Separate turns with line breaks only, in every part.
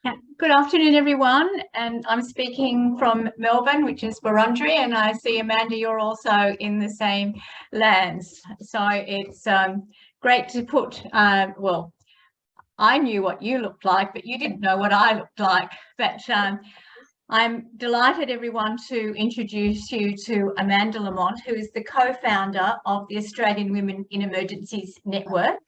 Yeah. Good afternoon, everyone. And I'm speaking from Melbourne, which is Wurundjeri, and I see, Amanda, you're also in the same lands. So it's great to put, well, I knew what you looked like, but you didn't know what I looked like. But I'm delighted, everyone, to introduce you to Amanda Lamont, who is the co-founder of the Australian Women in Emergencies Network.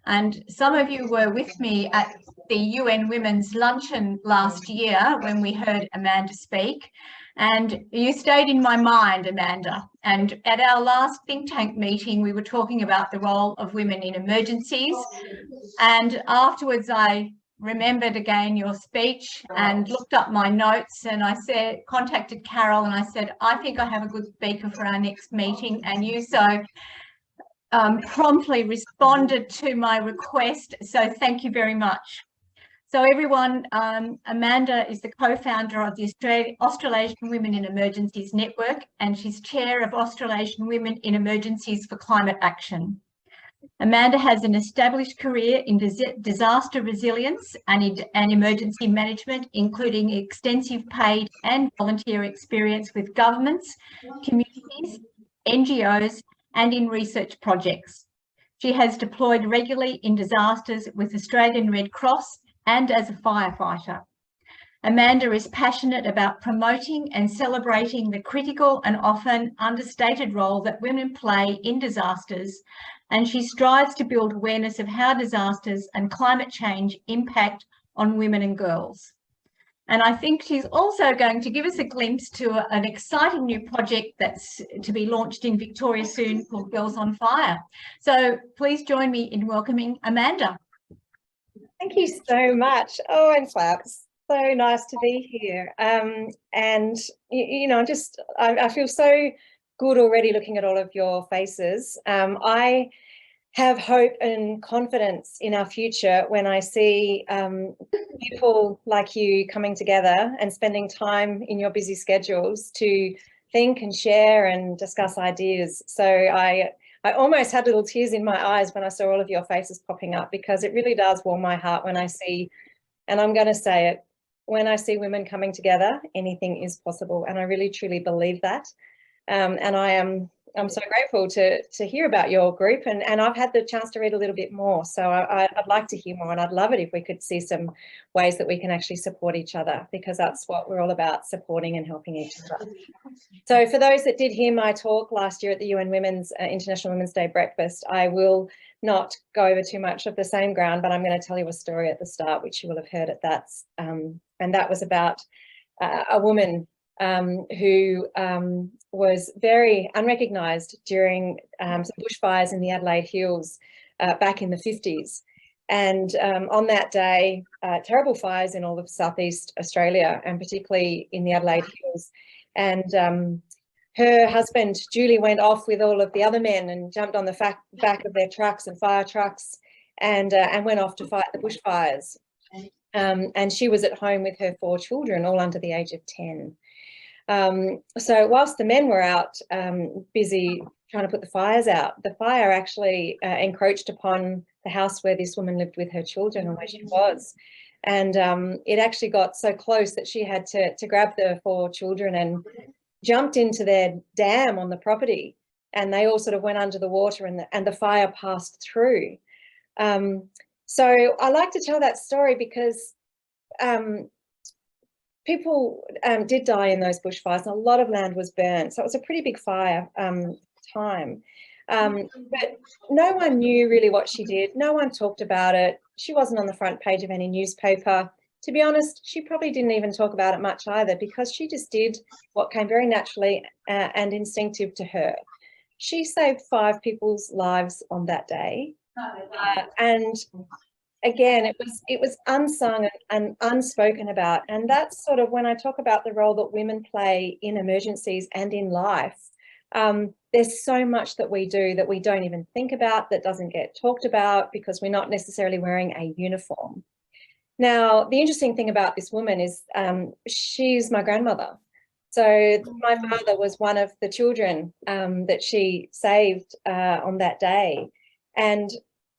And some of you were with me at the UN Women's Luncheon last year when we heard Amanda speak. And you stayed in my mind, Amanda. And at our last think tank meeting, we were talking about the role of women in emergencies. And afterwards, I remembered again your speech and looked up my notes, and I contacted Carol and I said, I think I have a good speaker for our next meeting. And you promptly responded to my request. So thank you very much. So everyone, Amanda is the co-founder of the Australasian Women in Emergencies Network, and she's chair of Australasian Women in Emergencies for Climate Action. Amanda has an established career in disaster resilience and emergency management, including extensive paid and volunteer experience with governments, communities, NGOs, and in research projects. She has deployed regularly in disasters with Australian Red Cross and as a firefighter. Amanda is passionate about promoting and celebrating the critical and often understated role that women play in disasters, and she strives to build awareness of how disasters and climate change impact on women and girls. And I think she's also going to give us a glimpse to an exciting new project that's to be launched in Victoria soon called Girls on Fire. So please join me in welcoming Amanda.
Thank you so much. Oh, and claps. So nice to be here. And, you know, I feel so good already looking at all of your faces. I have hope and confidence in our future when I see people like you coming together and spending time in your busy schedules to think and share and discuss ideas. So I almost had little tears in my eyes when I saw all of your faces popping up, because it really does warm my heart when I see, and I'm going to say it, when I see women coming together, anything is possible. And I really, truly believe that. And I'm so grateful to hear about your group, and I've had the chance to read a little bit more. So I'd like to hear more, and I'd love it if we could see some ways that we can actually support each other, because that's what we're all about, supporting and helping each other. So for those that did hear my talk last year at the UN Women's International Women's Day breakfast, I will not go over too much of the same ground, but I'm going to tell you a story at the start, which you will have heard at that. And that was about a woman who was very unrecognised during some bushfires in the Adelaide Hills back in the 50s. And on that day, terrible fires in all of southeast Australia, and particularly in the Adelaide Hills. And her husband, Julie, went off with all of the other men and jumped on the back of their trucks and fire trucks and went off to fight the bushfires. And she was at home with her 4 children, all under the age of 10. So whilst the men were out busy trying to put the fires out, the fire actually encroached upon the house where this woman lived with her children and where she was. And it actually got so close that she had to grab the 4 children and jumped into their dam on the property, and they all sort of went under the water, and the fire passed through. So I like to tell that story because people did die in those bushfires, and a lot of land was burned. So it was a pretty big fire time. But no one knew really what she did. No one talked about it. She wasn't on the front page of any newspaper. To be honest, she probably didn't even talk about it much either, because she just did what came very naturally and instinctive to her. She saved 5 people's lives on that day. And again, it was unsung and unspoken about. And that's sort of when I talk about the role that women play in emergencies and in life. There's so much that we do that we don't even think about, that doesn't get talked about because we're not necessarily wearing a uniform. Now, the interesting thing about this woman is she's my grandmother. So my father was one of the children that she saved on that day. And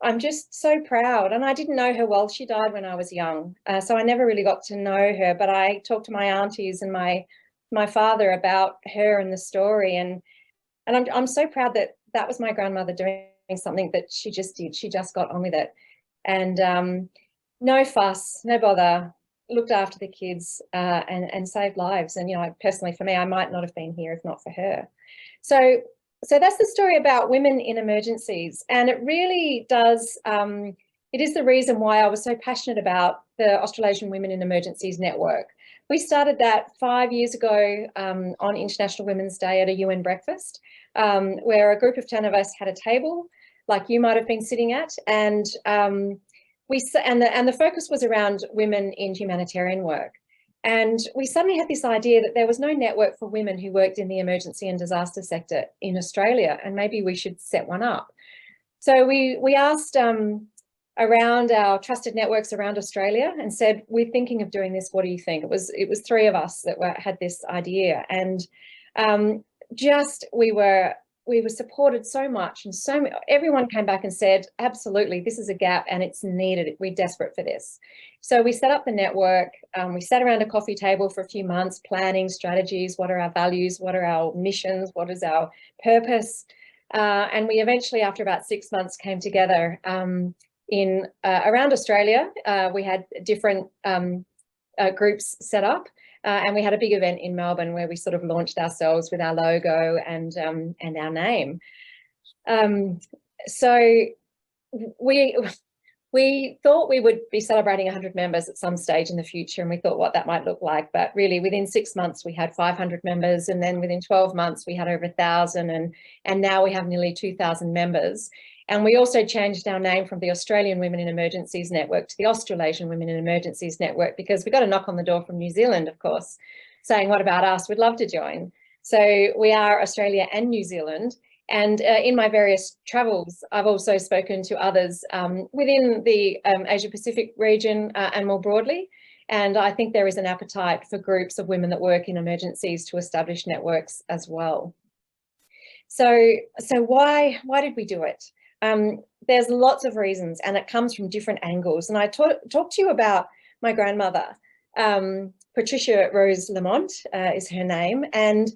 I'm just so proud. And I didn't know her well. She died when I was young. So I never really got to know her, but I talked to my aunties and my father about her and the story. And I'm so proud that that was my grandmother doing something that she just did. She just got on with it. And no fuss, no bother, looked after the kids and saved lives. And, you know, personally for me, I might not have been here if not for her. So that's the story about women in emergencies. And it really does, it is the reason why I was so passionate about the Australasian Women in Emergencies Network. We started that 5 years ago on International Women's Day at a UN breakfast, where a group of 10 of us had a table like you might have been sitting at, and the focus was around women in humanitarian work. And we suddenly had this idea that there was no network for women who worked in the emergency and disaster sector in Australia, and maybe we should set one up. So we asked around our trusted networks around Australia and said, we're thinking of doing this, what do you think? It was 3 of us that had this idea, and we were supported so much, and everyone came back and said, absolutely, this is a gap and it's needed. We're desperate for this. So we set up the network. We sat around a coffee table for a few months, planning strategies. What are our values? What are our missions? What is our purpose? And we eventually, after about 6 months, came together in around Australia. We had different groups set up. And we had a big event in Melbourne where we sort of launched ourselves with our logo and our name. So we thought we would be celebrating 100 members at some stage in the future, and we thought what that might look like. But really, within 6 months, we had 500 members, and then within 12 months, we had over 1,000, and now we have nearly 2,000 members. And we also changed our name from the Australian Women in Emergencies Network to the Australasian Women in Emergencies Network, because we got a knock on the door from New Zealand, of course, saying, what about us? We'd love to join. So we are Australia and New Zealand. And in my various travels, I've also spoken to others within the Asia Pacific region and more broadly. And I think there is an appetite for groups of women that work in emergencies to establish networks as well. So why did we do it? There's lots of reasons, and it comes from different angles. And I talked to you about my grandmother. Patricia Rose Lamont is her name. And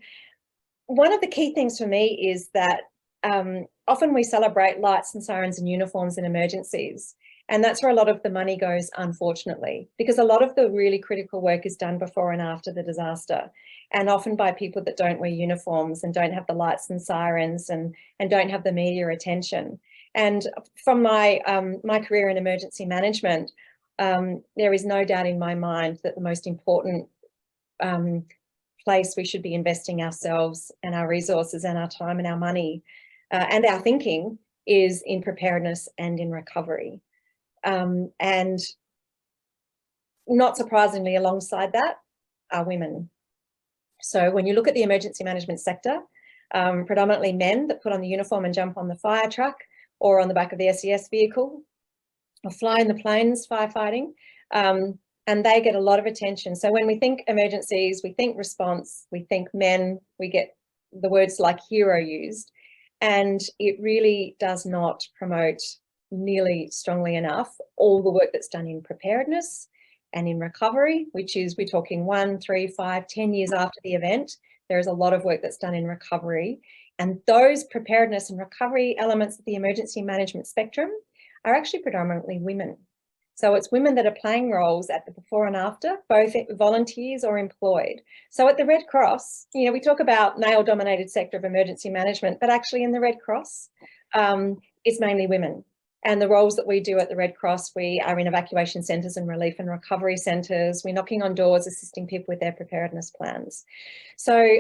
one of the key things for me is that often we celebrate lights and sirens and uniforms in emergencies. And that's where a lot of the money goes, unfortunately, because a lot of the really critical work is done before and after the disaster, and often by people that don't wear uniforms and don't have the lights and sirens and don't have the media attention. And from my career in emergency management, there is no doubt in my mind that the most important place we should be investing ourselves and our resources and our time and our money and our thinking is in preparedness and in recovery. And not surprisingly, alongside that are women. So when you look at the emergency management sector, predominantly men that put on the uniform and jump on the fire truck or on the back of the SES vehicle or fly in the planes firefighting, and they get a lot of attention. So when we think emergencies, we think response, we think men, we get the words like hero used, and it really does not promote nearly strongly enough all the work that's done in preparedness and in recovery, which is, we're talking 1, 3, 5, 10 years after the event. There is a lot of work that's done in recovery, and those preparedness and recovery elements of the emergency management spectrum are actually predominantly women. So it's women that are playing roles at the before and after, both volunteers or employed. So at the Red Cross, you know, we talk about male-dominated sector of emergency management, but actually in the Red Cross, it's mainly women. And the roles that we do at the Red Cross, we are in evacuation centres and relief and recovery centres. We're knocking on doors, assisting people with their preparedness plans. So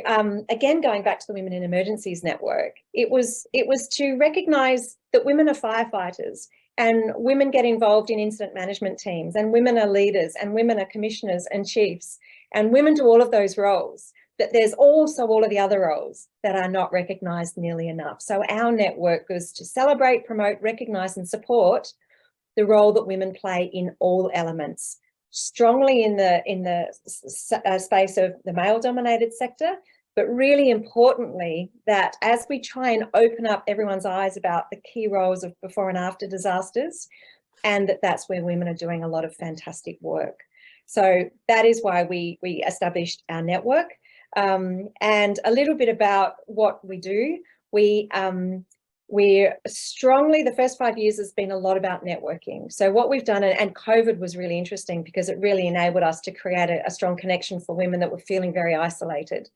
again, going back to the Women in Emergencies Network, it was to recognise that women are firefighters, and women get involved in incident management teams, and women are leaders, and women are commissioners and chiefs, and women do all of those roles. But there's also all of the other roles that are not recognised nearly enough. So our network was to celebrate, promote, recognise and support the role that women play in all elements, strongly in the space of the male-dominated sector, but really importantly, that as we try and open up everyone's eyes about the key roles of before and after disasters, and that's where women are doing a lot of fantastic work. So that is why we established our network. And a little bit about what we do. We're strongly, the first 5 years has been a lot about networking. So what we've done, and COVID was really interesting because it really enabled us to create a strong connection for women that were feeling very isolated.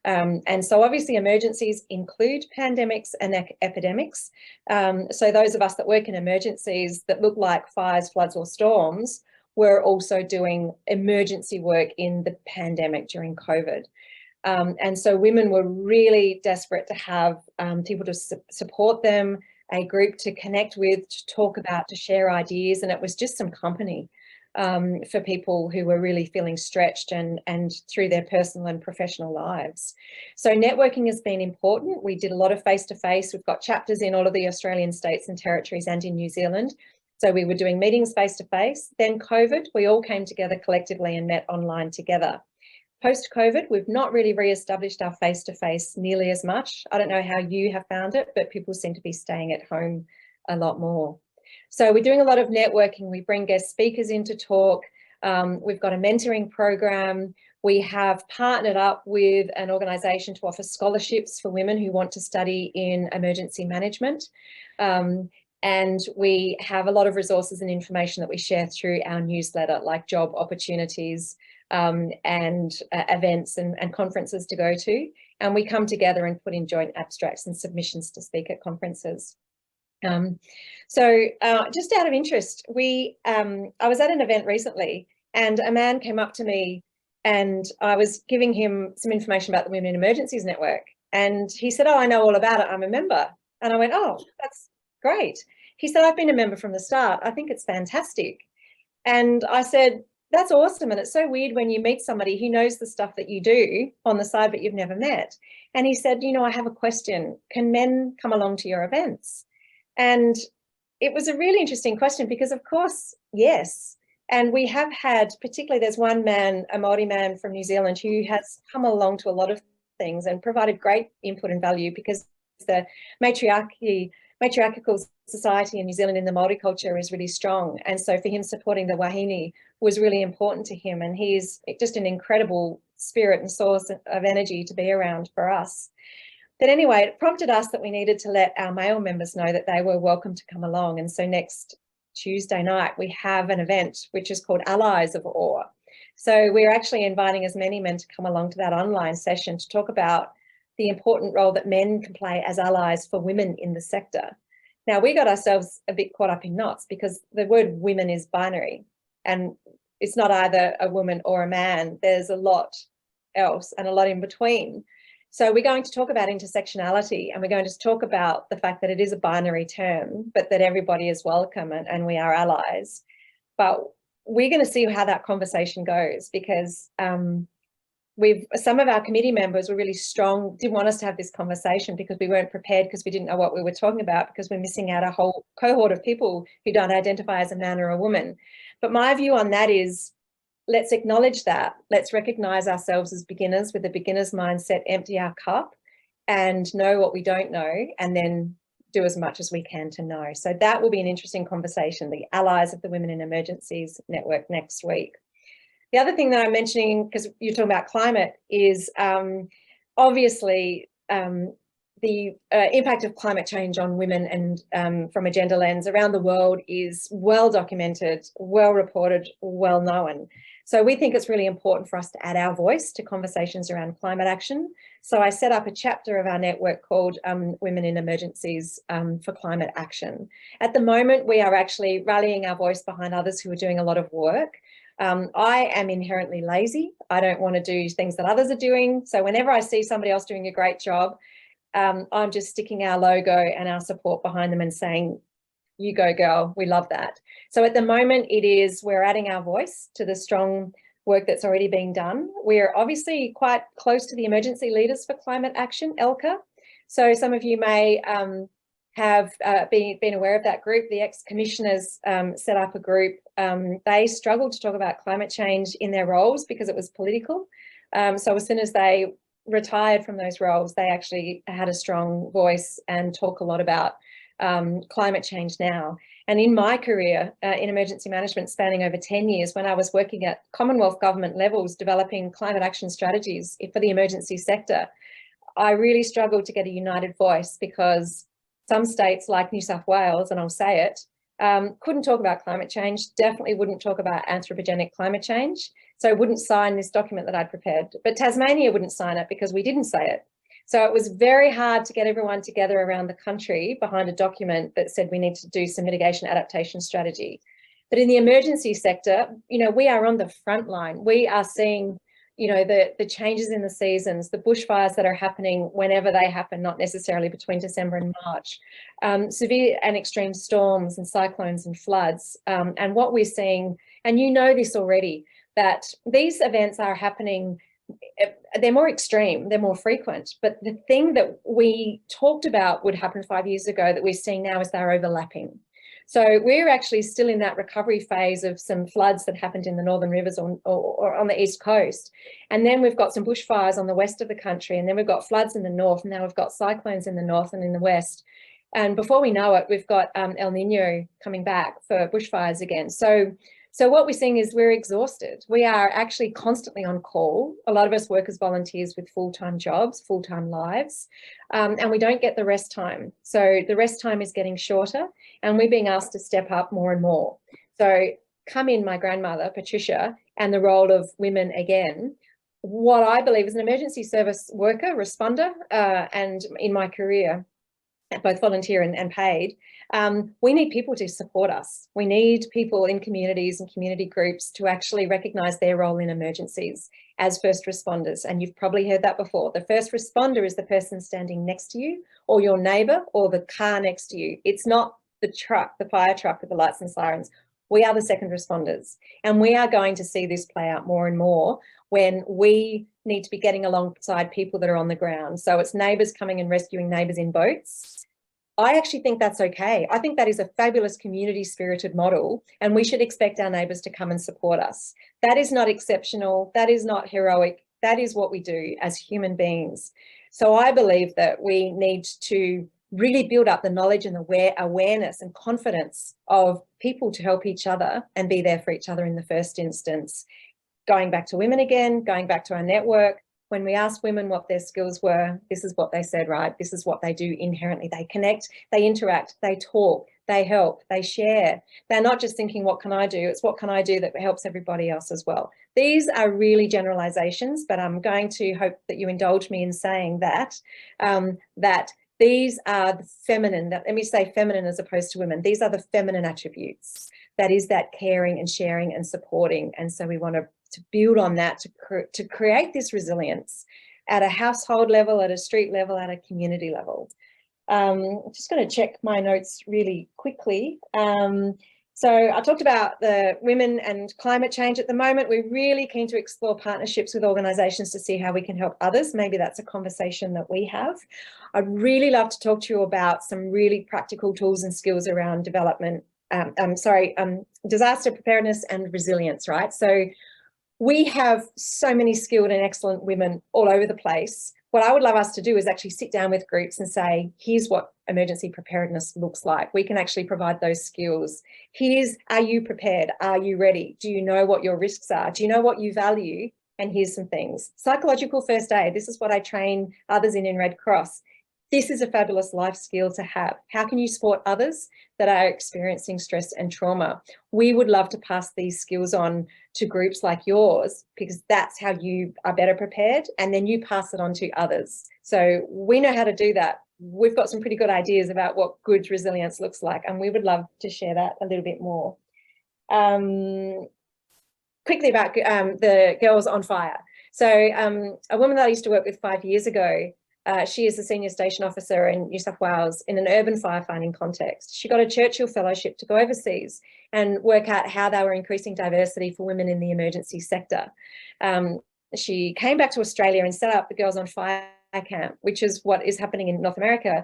And so obviously emergencies include pandemics and epidemics. So those of us that work in emergencies that look like fires, floods or storms, were also doing emergency work in the pandemic during COVID. And so women were really desperate to have people to support them, a group to connect with, to talk about, to share ideas. And it was just some company for people who were really feeling stretched and through their personal and professional lives. So networking has been important. We did a lot of face-to-face. We've got chapters in all of the Australian states and territories and in New Zealand. So we were doing meetings face-to-face. Then COVID, we all came together collectively and met online together. Post-COVID, we've not really re-established our face-to-face nearly as much. I don't know how you have found it, but people seem to be staying at home a lot more. So we're doing a lot of networking. We bring guest speakers in to talk. We've got a mentoring program. We have partnered up with an organisation to offer scholarships for women who want to study in emergency management. And we have a lot of resources and information that we share through our newsletter, like job opportunities, and events and conferences to go to. And we come together and put in joint abstracts and submissions to speak at conferences. So just out of interest, I was at an event recently and a man came up to me and I was giving him some information about the Women in Emergencies Network. And he said, "Oh, I know all about it. I'm a member." And I went, "Oh, that's great." He said, "I've been a member from the start. I think it's fantastic." And I said, "That's awesome. And it's so weird when you meet somebody who knows the stuff that you do on the side, but you've never met." And he said, "You know, I have a question. Can men come along to your events?" And it was a really interesting question because, of course, yes. And we have had, particularly there's one man, a Māori man from New Zealand, who has come along to a lot of things and provided great input and value because the matriarchal society in New Zealand in the Māori culture is really strong. And so for him supporting the wahine was really important to him. And he's just an incredible spirit and source of energy to be around for us. But anyway, it prompted us that we needed to let our male members know that they were welcome to come along. And so next Tuesday night, we have an event which is called Allies of Awe. So we're actually inviting as many men to come along to that online session to talk about the important role that men can play as allies for women in the sector. Now, we got ourselves a bit caught up in knots because the word women is binary and it's not either a woman or a man. There's a lot else and a lot in between. So we're going to talk about intersectionality and we're going to talk about the fact that it is a binary term, but that everybody is welcome and we are allies. But we're going to see how that conversation goes because some of our committee members were really strong, didn't want us to have this conversation because we weren't prepared because we didn't know what we were talking about because we're missing out a whole cohort of people who don't identify as a man or a woman. But my view on that is, let's acknowledge that. Let's recognise ourselves as beginners with a beginner's mindset, empty our cup and know what we don't know and then do as much as we can to know. So that will be an interesting conversation, the Allies of the Women in Emergencies Network next week. The other thing that I'm mentioning, because you're talking about climate, is obviously the impact of climate change on women and from a gender lens around the world is well documented, well reported, well known. So we think it's really important for us to add our voice to conversations around climate action. So I set up a chapter of our network called Women in Emergencies for Climate Action. At the moment, we are actually rallying our voice behind others who are doing a lot of work. I am inherently lazy. I don't want to do things that others are doing. So whenever I see somebody else doing a great job, I'm just sticking our logo and our support behind them and saying, "You go, girl, we love that." So at the moment we're adding our voice to the strong work that's already being done. We're obviously quite close to the Emergency Leaders for Climate Action, ELCA. So some of you may have been aware of that group. The ex-commissioners set up a group. They struggled to talk about climate change in their roles because it was political. So as soon as they retired from those roles, they actually had a strong voice and talk a lot about climate change now. And in my career in emergency management, spanning over 10 years, when I was working at Commonwealth government levels, developing climate action strategies for the emergency sector, I really struggled to get a united voice, because some states like New South Wales, and I'll say it, couldn't talk about climate change, definitely wouldn't talk about anthropogenic climate change, so wouldn't sign this document that I'd prepared. But Tasmania wouldn't sign it because we didn't say it. So it was very hard to get everyone together around the country behind a document that said we need to do some mitigation adaptation strategy. But in the emergency sector, you know, we are on the front line. We are seeing, you know, the changes in the seasons, the bushfires that are happening whenever they happen, not necessarily between December and March, severe and extreme storms and cyclones and floods. And what we're seeing, and you know this already, that these events are happening, they're more extreme, they're more frequent. But the thing that we talked about would happen 5 years ago that we're seeing now is they're overlapping. So we're actually still in that recovery phase of some floods that happened in the Northern Rivers or on the East Coast. And then we've got some bushfires on the west of the country. And then we've got floods in the north. And now we've got cyclones in the north and in the west. And before we know it, we've got El Nino coming back for bushfires again. So what we're seeing is we're exhausted. We are actually constantly on call. A lot of us work as volunteers with full-time jobs, full-time lives, and we don't get the rest time. So the rest time is getting shorter, and we're being asked to step up more and more. So come in my grandmother, Patricia, and the role of women again. What I believe as an emergency service worker, responder, and in my career, both volunteer and paid, we need people to support us. We need people in communities and community groups to actually recognise their role in emergencies as first responders. And you've probably heard that before. The first responder is the person standing next to you, or your neighbour, or the car next to you. It's not the truck, the fire truck with the lights and sirens. We are the second responders. And we are going to see this play out more and more when we need to be getting alongside people that are on the ground. So it's neighbours coming and rescuing neighbours in boats. I actually think that's okay. I think that is a fabulous community-spirited model, and we should expect our neighbours to come and support us. That is not exceptional. That is not heroic. That is what we do as human beings. So I believe that we need to really build up the knowledge and the awareness and confidence of people to help each other and be there for each other in the first instance. Going back to women again, going back to our network, when we asked women what their skills were, this is what they said, right? This is what they do inherently. They connect, they interact, they talk, they help, they share. They're not just thinking, what can I do? It's what can I do that helps everybody else as well. These are really generalizations, but I'm going to hope that you indulge me in saying that, that these are the feminine, let me say feminine as opposed to women. These are the feminine attributes. That is that caring and sharing and supporting. And so we want to build on that to create this resilience at a household level, at a street level, at a community level. I'm just going to check my notes really quickly. So I talked about the women and climate change at the moment. We're really keen to explore partnerships with organisations to see how we can help others. Maybe that's a conversation that we have. I'd really love to talk to you about some really practical tools and skills around development, disaster preparedness and resilience, right? So we have so many skilled and excellent women all over the place. What I would love us to do is actually sit down with groups and say, here's what emergency preparedness looks like. We can actually provide those skills. Here's, are you prepared? Are you ready? Do you know what your risks are? Do you know what you value? And here's some things. Psychological first aid. This is what I train others in Red Cross. This is a fabulous life skill to have. How can you support others that are experiencing stress and trauma? We would love to pass these skills on to groups like yours, because that's how you are better prepared, and then you pass it on to others. So we know how to do that. We've got some pretty good ideas about what good resilience looks like, and we would love to share that a little bit more. Quickly about the Girls on Fire. So a woman that I used to work with 5 years ago, she is a senior station officer in New South Wales in an urban firefighting context. She got a Churchill Fellowship to go overseas and work out how they were increasing diversity for women in the emergency sector. She came back to Australia and set up the Girls on Fire camp, which is what is happening in North America.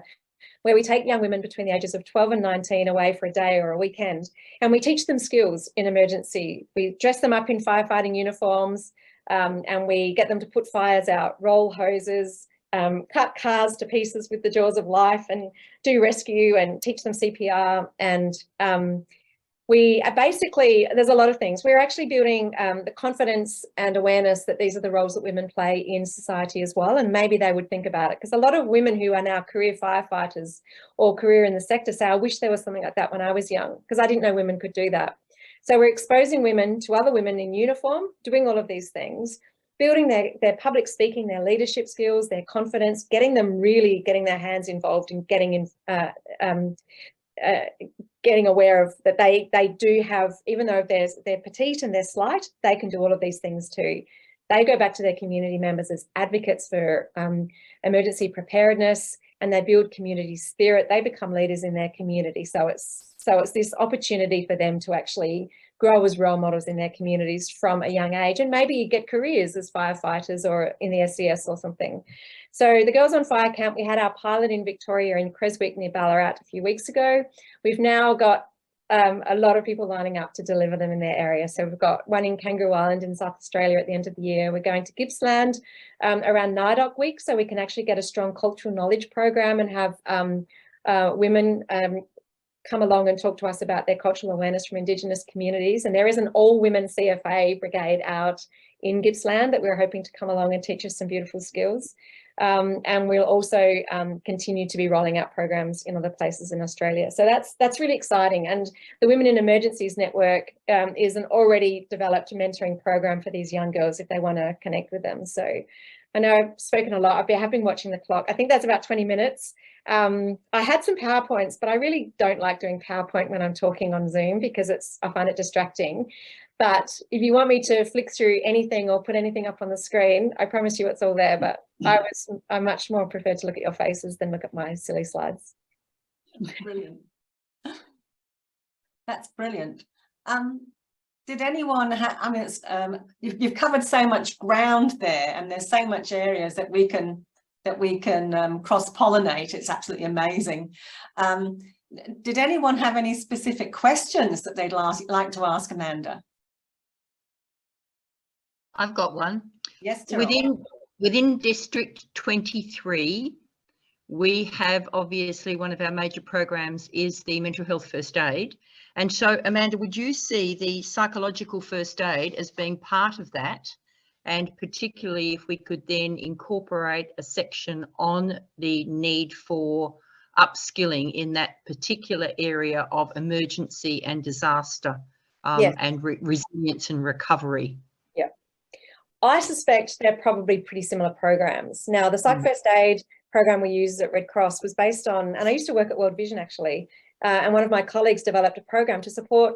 where we take young women between the ages of 12 and 19 away for a day or a weekend, and we teach them skills in emergency. We dress them up in firefighting uniforms, and we get them to put fires out, roll hoses, cut cars to pieces with the jaws of life, and do rescue and teach them CPR. And we are basically, there's a lot of things. We're actually building the confidence and awareness that these are the roles that women play in society as well. And maybe they would think about it, because a lot of women who are now career firefighters or career in the sector say, I wish there was something like that when I was young, because I didn't know women could do that. So we're exposing women to other women in uniform, doing all of these things, building their public speaking, their leadership skills, their confidence, getting them really getting their hands involved in getting in, getting aware of that they do have, even though they're petite and they're slight, they can do all of these things too. They go back to their community members as advocates for emergency preparedness, and they build community spirit. They become leaders in their community. So it's this opportunity for them to actually grow as role models in their communities from a young age, and maybe get careers as firefighters or in the SES or something. So the Girls on Fire camp, we had our pilot in Victoria in Creswick near Ballarat a few weeks ago. We've now got a lot of people lining up to deliver them in their area. So we've got one in Kangaroo Island in South Australia at the end of the year. We're going to Gippsland around NIDOC week, so we can actually get a strong cultural knowledge program and have women come along and talk to us about their cultural awareness from Indigenous communities. And there is an all-women CFA brigade out in Gippsland that we're hoping to come along and teach us some beautiful skills. And we'll also continue to be rolling out programs in other places in Australia. So that's really exciting. And the Women in Emergencies Network is an already developed mentoring program for these young girls if they want to connect with them. So I know I've spoken a lot. I've been watching the clock. I think that's about 20 minutes. I had some PowerPoints, but I really don't like doing PowerPoint when I'm talking on Zoom because I find it distracting. But if you want me to flick through anything or put anything up on the screen, I promise you it's all there. But I much more prefer to look at your faces than look at my silly slides.
Brilliant. That's brilliant. Did anyone have, I mean, it's, you've covered so much ground there, and there's so much areas that we can cross-pollinate. It's absolutely amazing. Did anyone have any specific questions that they'd like to ask Amanda?
I've got one.
Yes, Terrell.
Within District 23, we have obviously one of our major programs is the mental health first aid. And so, Amanda, would you see the psychological first aid as being part of that? And particularly if we could then incorporate a section on the need for upskilling in that particular area of emergency and disaster,
Yes.
and resilience and recovery.
Yeah, I suspect they're probably pretty similar programs. Now, the Psych First Aid program we use at Red Cross was based on, and I used to work at World Vision actually, and one of my colleagues developed a program to support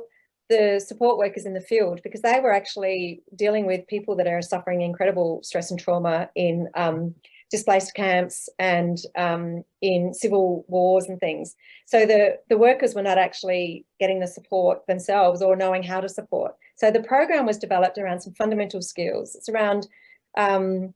the support workers in the field, because they were actually dealing with people that are suffering incredible stress and trauma in displaced camps and in civil wars and things. So the workers were not actually getting the support themselves or knowing how to support. So the program was developed around some fundamental skills. It's around 5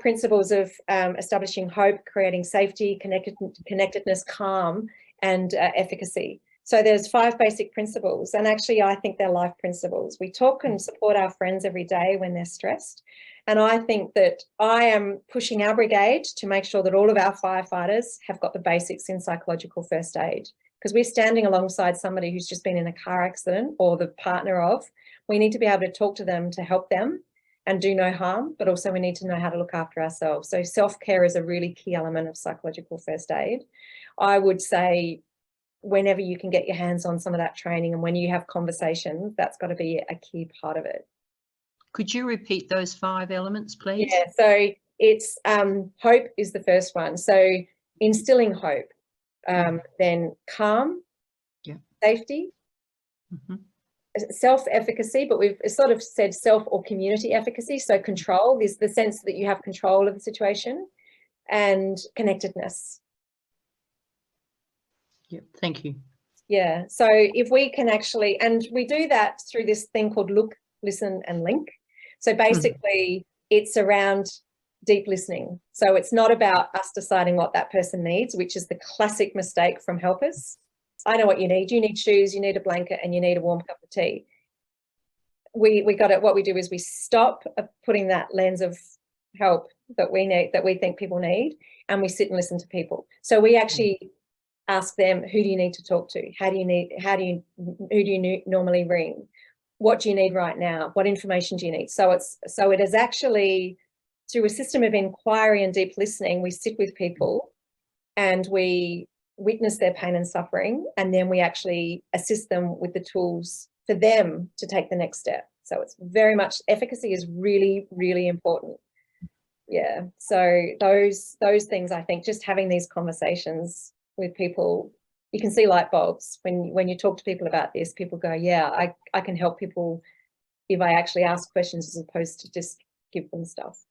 principles of establishing hope, creating safety, connectedness, calm, and efficacy. So there's 5 basic principles, and actually I think they're life principles. We talk and support our friends every day when they're stressed. And I think that I am pushing our brigade to make sure that all of our firefighters have got the basics in psychological first aid, because we're standing alongside somebody who's just been in a car accident or the partner of. We need to be able to talk to them to help them and do no harm, but also we need to know how to look after ourselves. So self-care is a really key element of psychological first aid. I would say whenever you can get your hands on some of that training and when you have conversations, that's got to be a key part of it.
Could you repeat those 5 elements, please?
Yeah, so it's hope is the first one. So instilling hope, then calm, safety, self-efficacy, but we've sort of said self or community efficacy. So control is the sense that you have control of the situation, and connectedness.
Yeah, thank you.
Yeah, so if we can actually, and we do that through this thing called look, listen and link. So basically it's around deep listening. So it's not about us deciding what that person needs, which is the classic mistake from helpers. I know what you need. You need shoes, you need a blanket, and you need a warm cup of tea. We got it. What we do is we stop putting that lens of help that we need, that we think people need, and we sit and listen to people. So we actually ask them, who do you need to talk to? Who do you normally ring? What do you need right now? What information do you need? So it is actually through a system of inquiry and deep listening, we sit with people and we witness their pain and suffering, and then we actually assist them with the tools for them to take the next step. So it's very much, efficacy is really, really important. Yeah, so those things, I think, just having these conversations with people, you can see light bulbs when you talk to people about this. People go, yeah, I can help people if I actually ask questions as opposed to just give them stuff.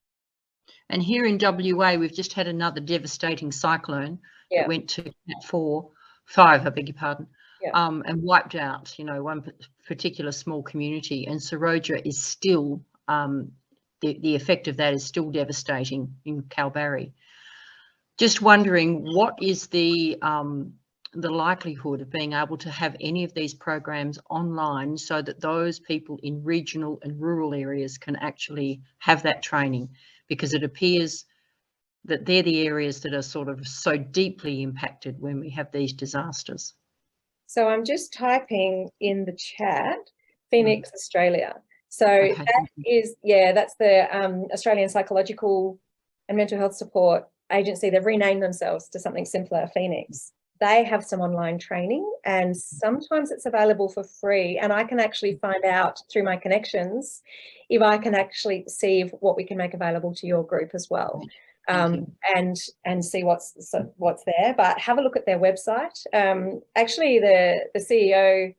And here in WA, we've just had another devastating cyclone that went to Cat 4, 5, I beg your pardon, and wiped out, one particular small community. And Seroja is still, the effect of that is still devastating in Kalbarri. Just wondering, what is the likelihood of being able to have any of these programs online so that those people in regional and rural areas can actually have that training? Because it appears that they're the areas that are sort of so deeply impacted when we have these disasters.
So I'm just typing in the chat, Phoenix, Australia. So that is, that's the Australian Psychological and Mental Health Support Agency. They've renamed themselves to something simpler, Phoenix. They have some online training, and sometimes it's available for free. And I can actually find out through my connections if I can actually see what we can make available to your group as well. And see what's there. But have a look at their website. Actually, the CEO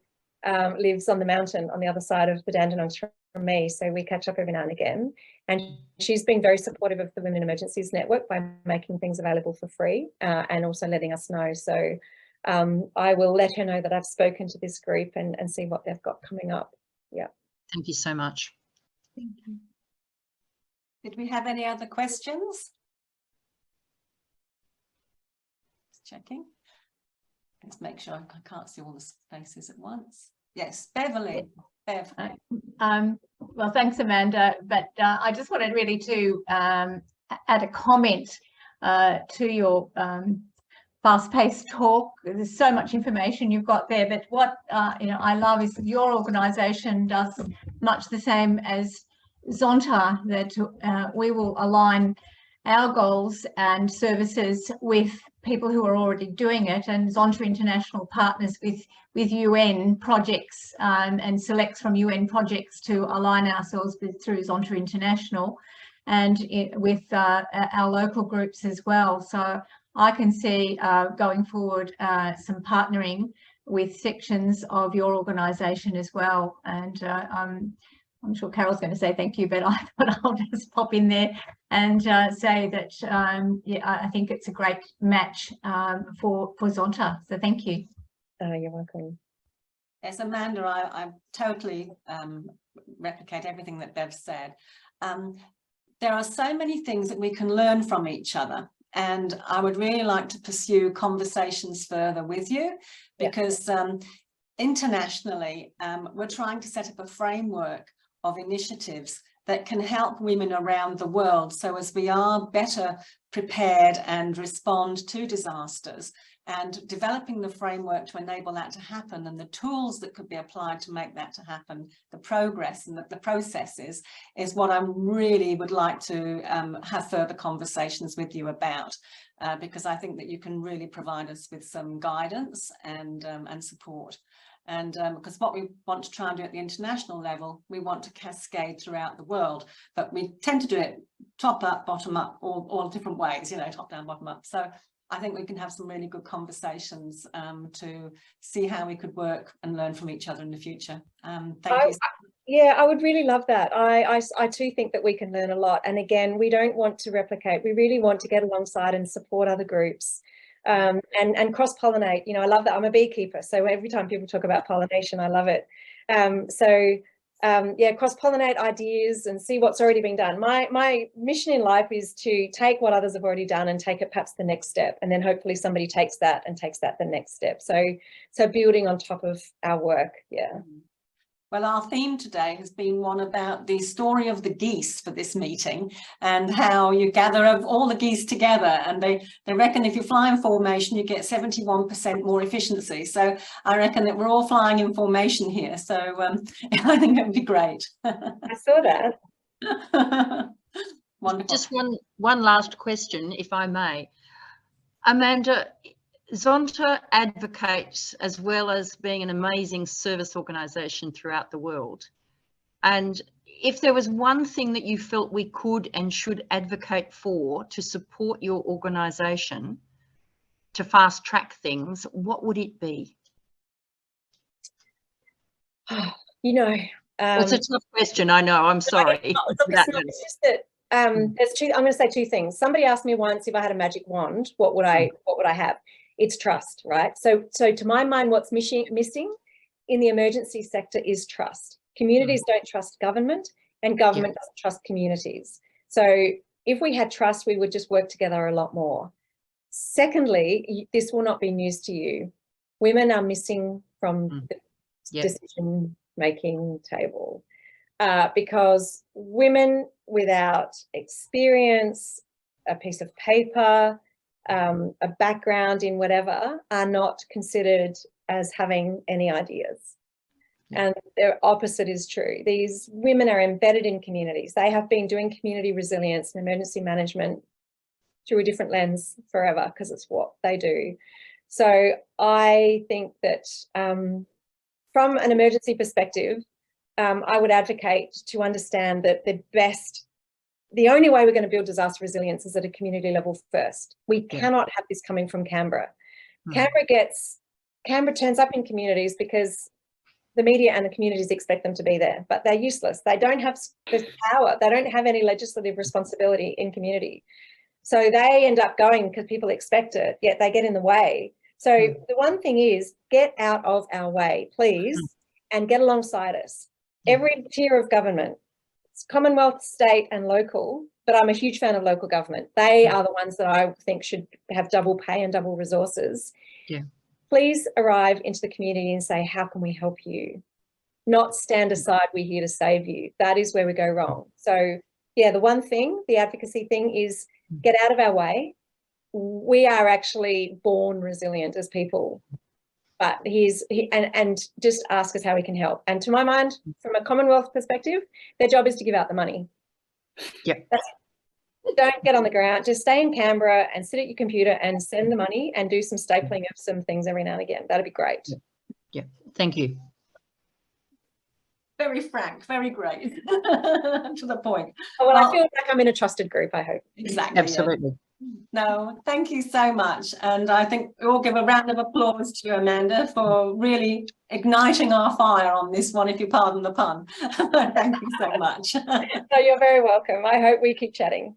lives on the mountain on the other side of the Dandenongs from me, so we catch up every now and again. And she's been very supportive of the Women Emergencies Network by making things available for free and also letting us know. So I will let her know that I've spoken to this group and see what they've got coming up. Yeah.
Thank you so much.
Thank you. Did we have any other questions? Just checking. Let's make sure I can't see all the faces at once. Yes, Beverly. Bev.
Well, thanks, Amanda. But I just wanted really to add a comment to your fast-paced talk. There's so much information you've got there. But what I love is that your organisation does much the same as Zonta, that we will align our goals and services with people who are already doing it, and Zonta International partners with UN projects and selects from UN projects to align ourselves through Zonta International, and with our local groups as well. So I can see going forward some partnering with sections of your organisation as well. And I'm sure Carol's going to say thank you, but I thought I'll just pop in there and say that I think it's a great match for Zonta. So thank you.
You're welcome.
Yes, Amanda, I totally replicate everything that Bev said. There are so many things that we can learn from each other, and I would really like to pursue conversations further with you, because internationally we're trying to set up a framework of initiatives that can help women around the world, so as we are better prepared and respond to disasters, and developing the framework to enable that to happen, and the tools that could be applied to make that to happen, the progress and the processes, is what I really would like to have further conversations with you about, because I think that you can really provide us with some guidance and support. And because what we want to try and do at the international level, we want to cascade throughout the world, but we tend to do it top up, bottom up, all different ways, top down, bottom up. So I think we can have some really good conversations to see how we could work and learn from each other in the future. Thank you.
Yeah, I would really love that. I too think that we can learn a lot. And again, we don't want to replicate. We really want to get alongside and support other groups. And cross-pollinate. I love that. I'm a beekeeper, so every time people talk about pollination, I love it. So cross-pollinate ideas and see what's already been done. My mission in life is to take what others have already done and take it perhaps the next step, and then hopefully somebody takes that and takes that the next step. So building on top of our work. Yeah.
Well, our theme today has been one about the story of the geese for this meeting, and how you gather all the geese together, and they reckon if you fly in formation you get 71% more efficiency. So I reckon that we're all flying in formation here, so I think it would be great.
I saw that.
Wonderful.
Just one last question, if I may. Amanda, Zonta advocates, as well as being an amazing service organisation throughout the world. And if there was one thing that you felt we could and should advocate for to support your organisation to fast track things, what would it be?
You know,
It's a tough question, I know, I'm sorry.
It's just that there's two. I'm going to say two things. Somebody asked me once if I had a magic wand, what would I have? It's trust, right? So to my mind, what's missing in the emergency sector is trust. Communities don't trust government, and government doesn't trust communities. So if we had trust, we would just work together a lot more. Secondly, this will not be news to you. Women are missing from the decision-making table because women without experience, a piece of paper, a background in whatever, are not considered as having any ideas. And the opposite is true. These women are embedded in communities. They have been doing community resilience and emergency management through a different lens forever, because it's what they do. So I think that from an emergency perspective, I would advocate to understand that the only way we're going to build disaster resilience is at a community level first. We cannot have this coming from Canberra. Canberra turns up in communities because the media and the communities expect them to be there, but they're useless. They don't have the power. They don't have any legislative responsibility in community. So they end up going because people expect it, yet they get in the way. So the one thing is, get out of our way, please, and get alongside us. Every tier of government, Commonwealth, state and local, but I'm a huge fan of local government. They are the ones that I think should have double pay and double resources. Yeah. Please arrive into the community and say, how can we help you? Not stand aside, we're here to save you. That is where we go wrong. So yeah, the one thing, the advocacy thing, is get out of our way. We are actually born resilient as people. But and just ask us how we can help. And to my mind, from a Commonwealth perspective, their job is to give out the money. Yep. Don't get on the ground. Just stay in Canberra and sit at your computer and send the money and do some stapling of some things every now and again. That'd be great.
Yeah. Thank you.
Very frank, very great. To the point.
Oh, well, I feel like I'm in a trusted group, I hope.
Exactly.
Absolutely.
Yeah. No, thank you so much. And I think we'll give a round of applause to Amanda for really igniting our fire on this one, if you pardon the pun. Thank you so much.
No, you're very welcome. I hope we keep chatting.